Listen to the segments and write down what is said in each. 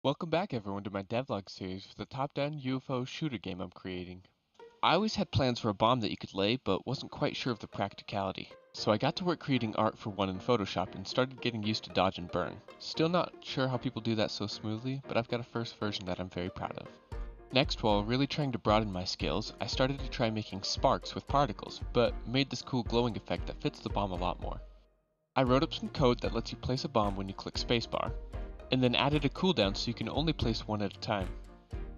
Welcome back everyone to my Devlog series for the top-down UFO shooter game I'm creating. I always had plans for a bomb that you could lay, but wasn't quite sure of the practicality. So I got to work creating art for one in Photoshop and started getting used to dodge and burn. Still not sure how people do that so smoothly, but I've got a first version that I'm very proud of. Next, while really trying to broaden my skills, I started to try making sparks with particles, but made this cool glowing effect that fits the bomb a lot more. I wrote up some code that lets you place a bomb when you click spacebar, and then added a cooldown so you can only place one at a time.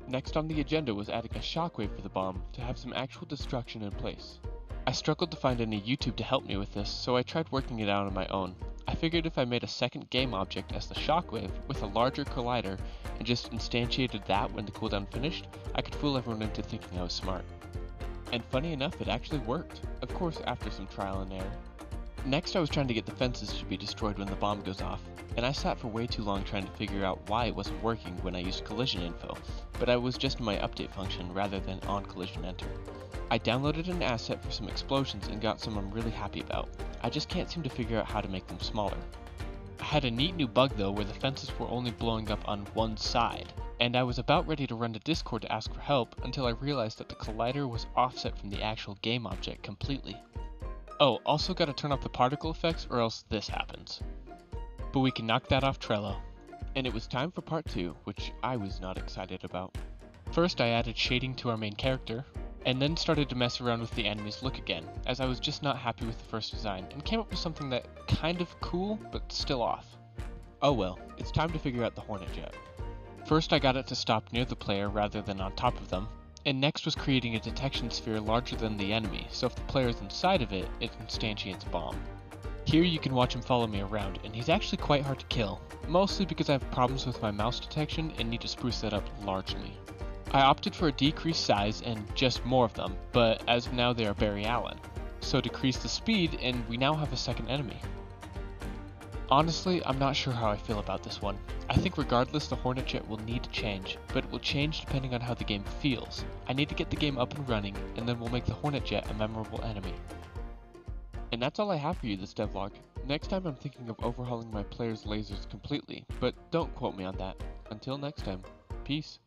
Next on the agenda was adding a shockwave for the bomb to have some actual destruction in place. I struggled to find any YouTube to help me with this, so I tried working it out on my own. I figured if I made a second game object as the shockwave with a larger collider and just instantiated that when the cooldown finished, I could fool everyone into thinking I was smart. And funny enough, it actually worked, of course after some trial and error. Next I was trying to get the fences to be destroyed when the bomb goes off, and I sat for way too long trying to figure out why it wasn't working when I used collision info, but I was just in my update function rather than on collision enter. I downloaded an asset for some explosions and got some I'm really happy about. I just can't seem to figure out how to make them smaller. I had a neat new bug though where the fences were only blowing up on one side, and I was about ready to run to Discord to ask for help until I realized that the collider was offset from the actual game object completely. Oh, also gotta turn off the particle effects or else this happens. But we can knock that off Trello. And it was time for part 2, which I was not excited about. First I added shading to our main character, and then started to mess around with the enemy's look again, as I was just not happy with the first design, and came up with something that kind of cool, but still off. Oh well, it's time to figure out the Hornet jet. First I got it to stop near the player rather than on top of them, and next was creating a detection sphere larger than the enemy, so if the player is inside of it, it instantiates a bomb. Here you can watch him follow me around, and he's actually quite hard to kill, mostly because I have problems with my mouse detection and need to spruce that up largely. I opted for a decreased size and just more of them, but as of now they are Barry Allen, so decrease the speed and we now have a second enemy. Honestly, I'm not sure how I feel about this one. I think regardless the Hornet jet will need to change, but it will change depending on how the game feels. I need to get the game up and running, and then we'll make the Hornet jet a memorable enemy. And that's all I have for you this devlog. Next time I'm thinking of overhauling my players' lasers completely, but don't quote me on that. Until next time, peace.